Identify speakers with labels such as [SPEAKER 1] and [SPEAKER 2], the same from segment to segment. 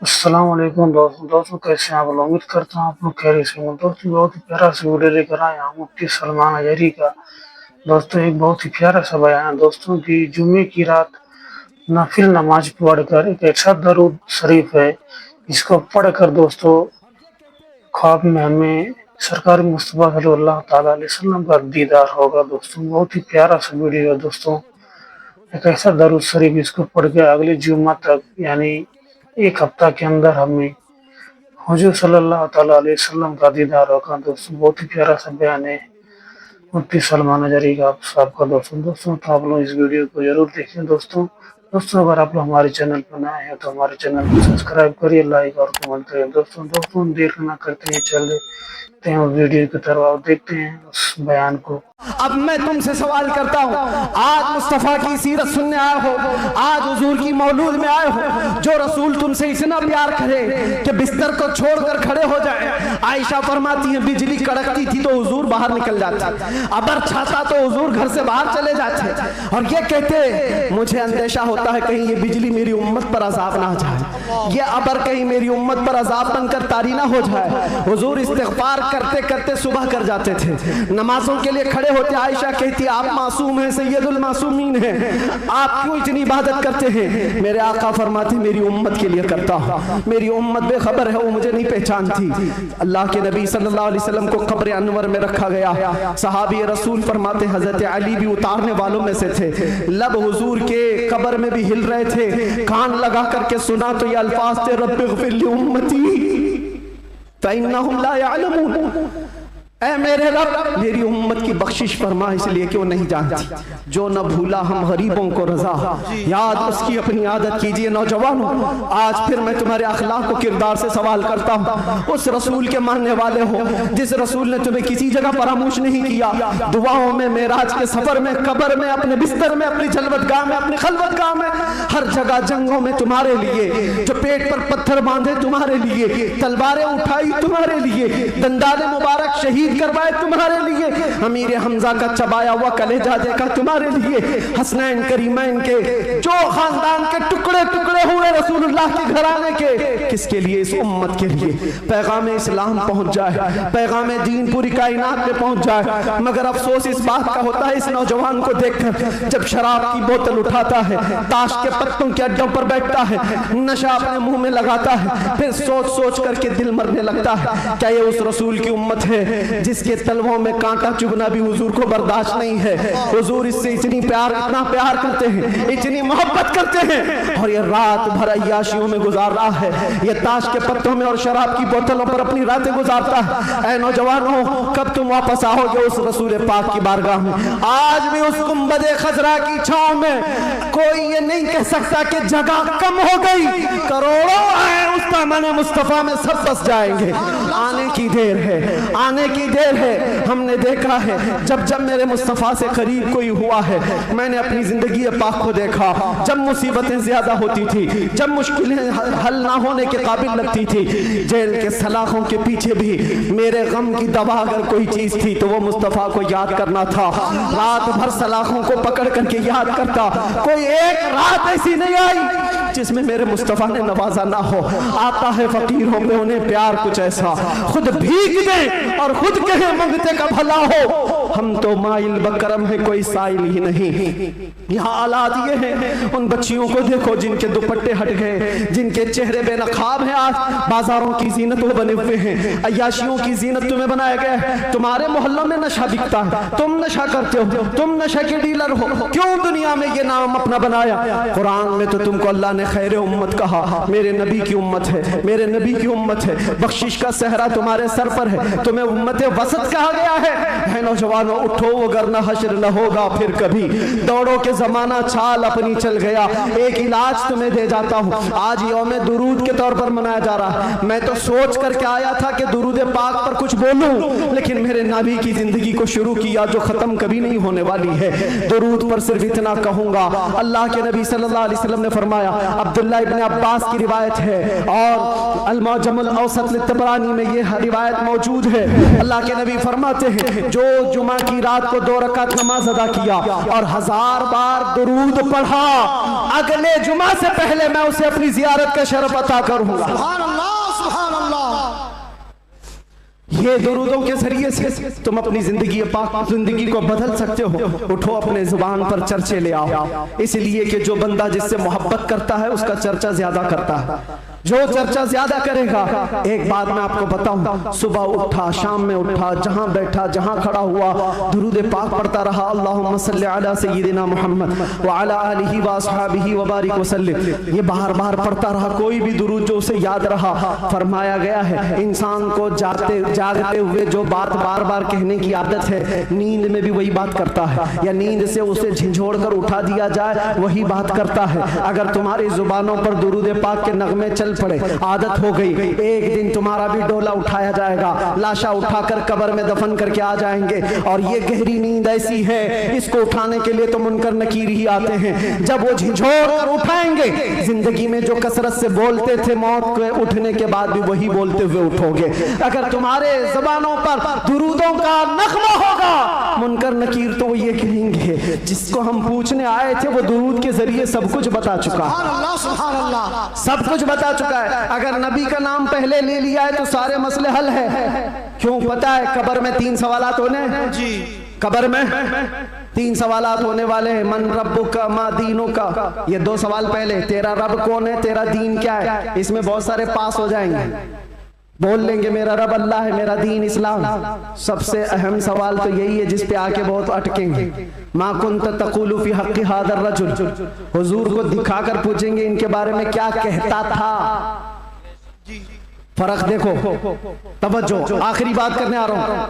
[SPEAKER 1] अस्सलाम वालेकुम दोस्तों कैसे हैं आप लोग। उम्मीद करता हूँ आप लोग खैरियत से होंगे। दोस्तों बहुत ही प्यारा सा वीडियो लेकर आए हैं मुफ्ती सलमान अजहरी का। दोस्तों एक बहुत ही प्यारा सा बयान है दोस्तों की जुम्मे की रात नफिल नमाज पढ़कर एक ऐसा दरूद शरीफ है जिसको पढ़कर दोस्तों ख्वाब में हमें सरकार मुस्तफ़ा सल्लल्लाहु ताला अलैहि वसल्लम का दीदार होगा। दोस्तों बहुत ही प्यारा सा वीडियो है दोस्तों। एक ऐसा दरूद शरीफ इसको पढ़ के अगले जुम्मा तक यानी एक हफ्ता के अंदर हमें हुजूर सल्लल्लाहु ताला अलैहि वसल्लम का दीदार होगा। दोस्तों बहुत ही प्यारा सा बयान है मुफ्ती सलमान अजहरी का साहब का। दोस्तों तो आप लोग इस वीडियो को जरूर देखें। दोस्तों अगर आप लोग हमारे चैनल पर नए हैं तो हमारे चैनल को सब्सक्राइब करिए, लाइक और कमेंट करिए। दोस्तों देर ना करते हैं, चल देते हैं उस वीडियो की तरफ और देखते हैं उस बयान को।
[SPEAKER 2] अब मैं तुमसे सवाल करता हूँ, आज मुस्तफ़ा की सीरत सुनने आए हो, आज हुजूर की मौलूद में आए हो, जो रसूल तुमसे इतना प्यार करे कि बिस्तर को छोड़कर खड़े हो जाए। आयशा फरमाती है बिजली कड़कती थी तो हुजूर बाहर निकल जाते, अबर छाता तो हुजूर घर से बाहर चले जाते और ये कहते मुझे अंदेशा होता है कहीं ये बिजली मेरी उम्मत पर अजाब ना हो जाए, ये अबर कहीं मेरी उम्मत पर अजाब बनकर तारी ना हो जाए। हुजूर इस्तिग़फ़ार करते करते सुबह कर जाते थे, नमाजों के लिए खड़े होते। आयशा कहती आप मासूम हैं, सैयदुल मासूमीन हैं, आप क्यों इतनी इबादत करते हैं? मेरे आका फरमाते मेरी उम्मत के लिए करता हूं, मेरी उम्मत बेखबर है, वो मुझे नहीं पहचानती। अल्लाह के नबी सल्लल्लाहु अलैहि वसल्लम को कब्र अनवर में रखा गया। सहाबी रसूल फरमाते हजरत अली भी उतारने वालों में से थे। लब हुजूर के कब्र में भी हिल रहे थे, कान लगा करके सुना तो ये अल्फाज थे रब्बिग़फिर ली उम्मती फ़इन्नहुम ला यअलमून, ऐ मेरे रब मेरी उम्मत की बख्शिश फरमा, इसलिए कि वो नहीं जानती। जो न भूला हम गरीबों को रजा, याद उसकी अपनी आदत कीजिए। नौजवानों आज फिर मैं तुम्हारे अखलाक व किरदार से सवाल करता हूँ। उस रसूल के मानने वाले हो जिस रसूल ने तुम्हें किसी जगह फरामोश नहीं किया, दुआओं में, मेराज के सफर में, कब्र में, अपने बिस्तर में, अपनी जलवतगाह में, अपनी खलवतगाह में, हर जगह जंगों में तुम्हारे लिए, जो पेट पर पत्थर बांधे तुम्हारे लिए, तलवारें उठाई तुम्हारे लिए, दंडाले मुबारक शहीद करवाए तुम्हारे लिए, अमीर हमजा का चबाया हुआ कलेजा देखा तुम्हारे लिए, हसनैन करीमैन के जो खानदान के टुकड़े टुकड़े हुए रसूलुल्लाह के घराने के, किसके लिए? इस उम्मत के लिए पैगाम इस्लाम पहुंच जाए, पैगाम दीन पूरी कायनात में पहुंच जाए। मगर अफसोस इस बात का होता है इस नौजवान को देखकर, जब शराब की बोतल उठाता है, ताश के पत्तों के अड्डों पर बैठता है, नशा अपने मुंह में लगाता है, फिर सोच सोच करके दिल मरने लगता है। क्या ये उस रसूल की उम्मत है जिसके तलवों में कांटा चुभना भी हुजूर को बर्दाश्त नहीं है? हुजूर इससे इतनी प्यार, इतना प्यार करते हैं, इतनी मोहब्बत करते हैं, और ये रात भर अय्याशियों में गुजार रहा है, ये ताश के पत्तों में और शराब की बोतलों पर अपनी रातें गुजारता है। ऐ नौजवानों कब तुम वापस आओगे उस रसूल पाक की बारगाह में? आज भी उस गुंबदे खजरा की छांव में कोई ये नहीं कह सकता कि जगह कम हो गई, करोड़ों हैं उस दामन मुस्तफा में सब बस जाएंगे। आने की देर है, आने की देर है। हमने देखा है जब जब मेरे मुस्तफ़ा से करीब कोई हुआ है, मैंने अपनी जिंदगी पाक को देखा, जब मुसीबतें ज्यादा होती थी, जब मुश्किलें हल ना होने के काबिल लगती थी, जेल के सलाखों के पीछे भी मेरे गम की दवा अगर कोई चीज थी तो वो मुस्तफ़ा को याद करना था। रात भर सलाखों को पकड़ करके याद करता, कोई एक रात ऐसी नहीं आई जिसमें मेरे मुस्तफ़ा ने नवाजा ना हो। आता है फकीरों में उन्हें प्यार कुछ ऐसा, खुद भीग दे और खुद कहे मंगते का भला हो। हम तो माइल बकरम है कोई साइल ही नहीं। यहाँ औलाद ये है, उन बच्चियों को देखो जिनके दुपट्टे हट गए, जिनके चेहरे बेनकाब हैं, आज बाजारों की जीनत वो बने हुए हैं, अय्याशियों की जीनत तुम्हें बनाया गया है। तुम्हारे मोहल्लों में नशा बिकता है, तुम नशा करते हो, तुम नशा के डीलर हो। क्यों दुनिया में ये नाम अपना बनाया? कुरान में तो तुमको अल्लाह ने खैर उम्मत कहा, मेरे नबी की उम्मत है, मेरे नबी की उम्मत है, बख्शिश का सहरा तुम्हारे सर पर है, तुम्हें उम्मत वसत कहा गया है। नौजवानों उठो वरना हश्र न होगा फिर कभी, दौड़ो के जमाना चाल अपनी चल गया। एक इलाज तुम्हें दे जाता हूँ, आज यौम दुरूद के तौर पर मनाया जा रहा है। मैं तो सोच करके आया था कि दुरूद पाक पर कुछ बोलूं, लेकिन मेरे नबी की जिंदगी को शुरू किया जो खत्म कभी नहीं होने वाली है। दुरूद पर सिर्फ इतना कहूंगा, अल्लाह के नबी सल्लल्लाहु अलैहि वसल्लम ने फरमाया अब्दुल्ला इब्न अब्बास की रिवायत है और अल-मुअज्जमुल औसत लित-तबरानी में ये रिवायत मौजूद है। अल्लाह के नबी फरमाते हैं जो जुमा की रात को 2 रकात नमाज अदा किया और 1000 बार दुरूद पढ़ा, अगले जुमा से पहले मैं उसे अपनी जियारत का शरफ अता करूंगा।
[SPEAKER 3] सुभान अल्लाह, सुभान अल्लाह।
[SPEAKER 2] ये दुरूदों के जरिए से तुम अपनी जिंदगी को बदल सकते हो। उठो, अपने जुबान पर चर्चे ले आओ, इसलिए कि जो बंदा जिससे मोहब्बत करता है उसका चर्चा ज्यादा करता है। जो चर्चा ज्यादा करेगा, एक बात मैं आपको बताऊं, सुबह उठा, शाम में उठा, जहां बैठा, जहां खड़ा हुआ, दुरूद पाक पढ़ता रहा, अल्लाहुम्मा सल्ली अला सय्यिदिना मुहम्मद व अला आलिहि व अस्हाबिहि व बारिक वसल्लिम, ये बार बार पढ़ता रहा। कोई भी दुरूद जो उसे याद रहा, फरमाया गया है इंसान को जागते हुए जो बात बार बार कहने की आदत है, नींद में भी वही बात करता है, या नींद से उसे झिझोड़ कर उठा दिया जाए वही बात करता है। अगर तुम्हारी जुबानों पर दुरूद पाक के नगमे चल पड़े, आदत हो गई, एक दिन तुम्हारा भी डोला उठाया जाएगा, लाशा उठाकर कब्र में दफन करके आ जाएंगे। और ये गहरी नींद ऐसी है, इसको उठाने के लिए तो मुनकर नकीर ही आते हैं। जब वो झिझोड़ कर उठाएंगे, जिंदगी में जो कसरत से बोलते थे, मौत के उठने के बाद भी वही बोलते हुए उठोगे। अगर तुम्हारे जुबानों पर दुरूदों का नगमा होगा, मुनकर नकीर तो वो ये कहेंगे जिसको हम पूछने आए थे वो दुरूद के जरिए सब कुछ बता चुका है,
[SPEAKER 3] सुभान अल्लाह, सुभान अल्लाह।
[SPEAKER 2] सब कुछ बता चुका है। अगर नबी का नाम पहले ले लिया है तो सारे मसले हल है। क्यों? पता है कब्र में 3 सवालात होने जी, कब्र में 3 सवालात होने वाले हैं। मन रब्बुका मा दीनुका, ये 2 सवाल पहले, तेरा रब कौन है, तेरा दीन क्या है। इसमें बहुत सारे पास हो जाएंगे, बोल लेंगे मेरा रब अल्लाह है, मेरा दीन इस्लाम। सबसे अहम सवाल तो यही है जिस पे आके बहुत अटकेंगे। मा कुंत तक़ूलु फी हक़्क़ि हाज़ा रजुल, हुजूर को दिखाकर पूछेंगे इनके बारे में क्या कहता था। फर्क देखो, तवज्जो, आखिरी बात करने आ रहा हूं,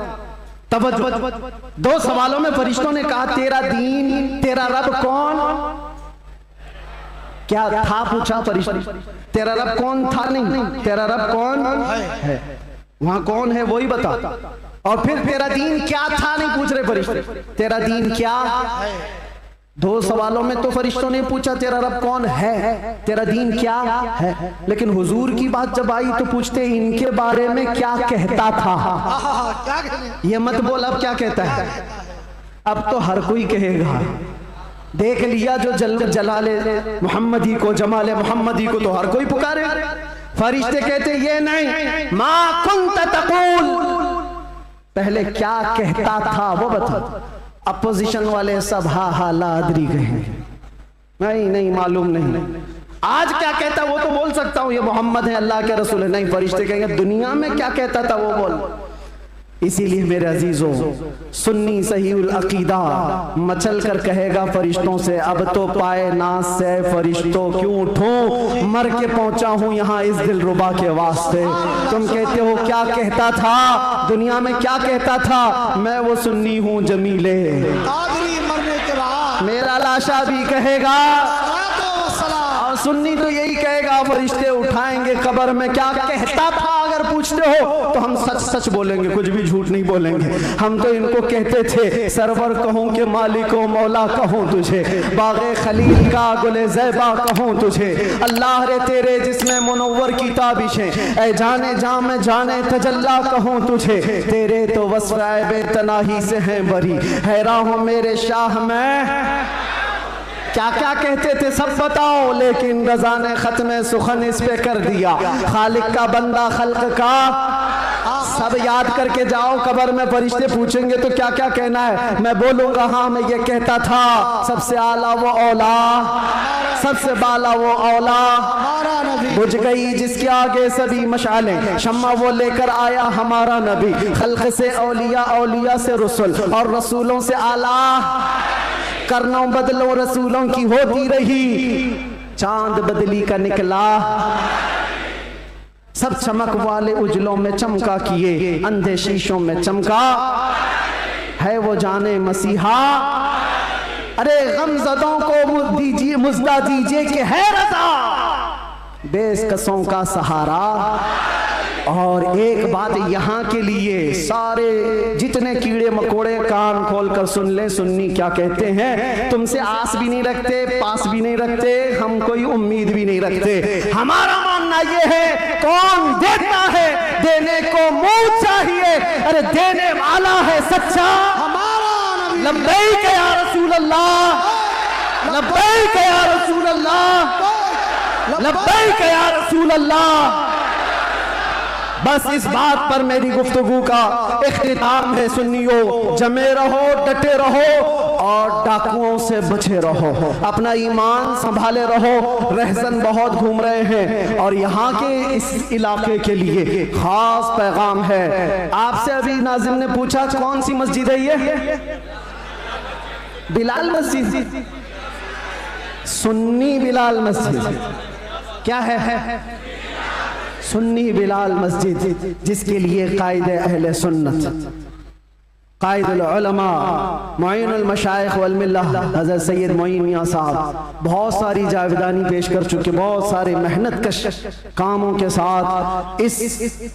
[SPEAKER 2] तवज्जो। 2 सवालों में फरिश्तों ने कहा तेरा दीन, तेरा रब कौन, क्या था पूछा फरिश्ते, तेरा रब कौन था नहीं, तेरा रब कौन है, वहां कौन है वही बता। और फिर तेरा दीन क्या था नहीं पूछ रहे फरिश्ते, तेरा दीन क्या है। 2 सवालों में तो फरिश्तों ने पूछा तेरा रब कौन है, तेरा दीन क्या है, लेकिन हुजूर की बात जब आई तो पूछते इनके बारे में क्या कहता था। ये मत बोल अब क्या कहता है, अब तो हर कोई कहेगा। देख लिया जो जलाले मोहम्मदी को, जमाले मोहम्मदी को तो हर कोई पुकारे। फरिश्ते कहते ये नहीं, मा कुंत तक़ूल, पहले क्या कहता था वो बता। अपोजिशन वाले सब हा लादरी कहेंगे, नहीं मालूम नहीं। आज क्या कहता वो तो बोल सकता हूं, ये मोहम्मद है, अल्लाह के रसूल है। नहीं, फरिश्ते कहेंगे दुनिया में क्या कहता था वो बोल। इसीलिए मेरे अजीजों, सुन्नी सहीउल अकीदा मचल कर कहेगा फरिश्तों से, अब तो पाए नाज से फरिश्तों क्यों उठूं, मर के पहुंचा हूं यहाँ इस दिलरुबा के वास्ते। तुम कहते हो क्या कहता था, दुनिया में क्या कहता था, मैं वो सुन्नी हूँ जमीले,
[SPEAKER 3] मरने के बाद
[SPEAKER 2] मेरा लाशा भी कहेगा, और सुन्नी तो यही कहेगा। फरिश्ते उठाएंगे कब्र में, क्या कहता था अगर पूछते हो तो हम सच सच बोलेंगे, कुछ भी झूठ नहीं बोलेंगे। हम तो इनको कहते थे सरवर कहूं कि मालिको मौला कहूं तुझे, बाग़े खलील का गुले ज़ैबा कहूं तुझे, अल्लाह रे तेरे जिसमें मुनव्वर की ताबिशें, ऐ जाने जाम जाने तजल्ला कहूं तुझे, तेरे तो वस्फ़ ऐबे तनाही से हैं बरी, हैरान हूं मेरे शाह में। क्या क्या कहते थे सब बताओ, लेकिन रज़ा ने खत्म सुखन इस पे कर दिया। खालिक का बंदा खल्क का, सब याद करके जाओ। कब्र में फरिश्ते पूछेंगे तो क्या क्या कहना है, मैं बोलूंगा हाँ मैं ये कहता था, सबसे आला वो औला, सबसे बाला वो औला, बुझ गई जिसके आगे सभी मशालें, शम्मा वो लेकर आया हमारा नबी, खल्क से औलिया, औलिया से रसूल, और रसूलों से आला, करनों बदलो रसूलों की होती रही, चांद बदली का निकला, सब चमक वाले उजलों में चमका किए, अंधे शीशों में चमका, है वो जाने मसीहा। अरे गमज़दों को दीजिए मुज़दा दीजिए कि है रज़ा, बेकसों का सहारा। और एक बात यहाँ के लिए सारे जितने कीड़े मकोड़े कान खोल कर सुन ले, सुन्नी क्या कहते हैं, तुमसे आस भी नहीं रखते, पास भी नहीं रखते, हम कोई उम्मीद भी नहीं रखते। हमारा मानना ये है कौन देता है, देने को मुंह चाहिए, अरे देने वाला है सच्चा
[SPEAKER 3] हमारा नबी।
[SPEAKER 2] लब्बैक या रसूल अल्लाह, लब्बैक या रसूल अल्लाह, लब्बैक या रसूल अल्लाह। बस इस बात पर मेरी गुफ्तगू का इख्तिताम है। सुन्नियों, जमे रहो, डटे रहो और डाकुओं से बचे रहो, अपना ईमान संभाले रहो। रहसन बहुत घूम रहे हैं और यहाँ के इस इलाके के लिए खास पैगाम है। आपसे अभी नाज़िम ने पूछा कौन सी मस्जिद है ये? बिलाल मस्जिद, सुन्नी बिलाल मस्जिद। क्या है? सुन्नी बिलाल मस्जिद, जिसके लिए कायदे अहले सुन्नत, कायदुल उलमा, मुईनुल मशाइख वल मिल्लह हज़रत सैयद मोइन मियां साहब बहुत सारी जावेदानी पेश कर चुके, बहुत सारे मेहनत कश कामों के साथ इस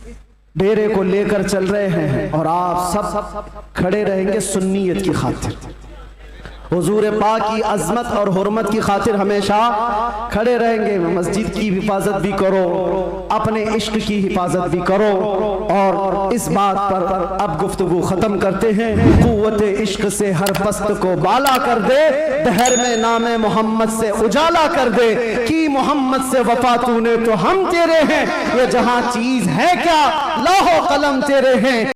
[SPEAKER 2] डेरे को लेकर चल रहे हैं और आप सब खड़े रहेंगे सुन्नियत की खातिर, हुजूर पाक की अजमत और हुर्मत की खातिर हमेशा खड़े रहेंगे। मस्जिद की हिफाजत भी करो, अपने इश्क की हिफाजत भी करो। और इस बात पर अब गुफ्तगू खत्म करते हैं। कुव्वत इश्क से हर पस्त को बाला कर दे, दहर में नामे मोहम्मद से उजाला कर दे, कि मोहम्मद से वफा तूने तो हम तेरे हैं, ये जहां चीज है क्या लौहो कलम तेरे हैं।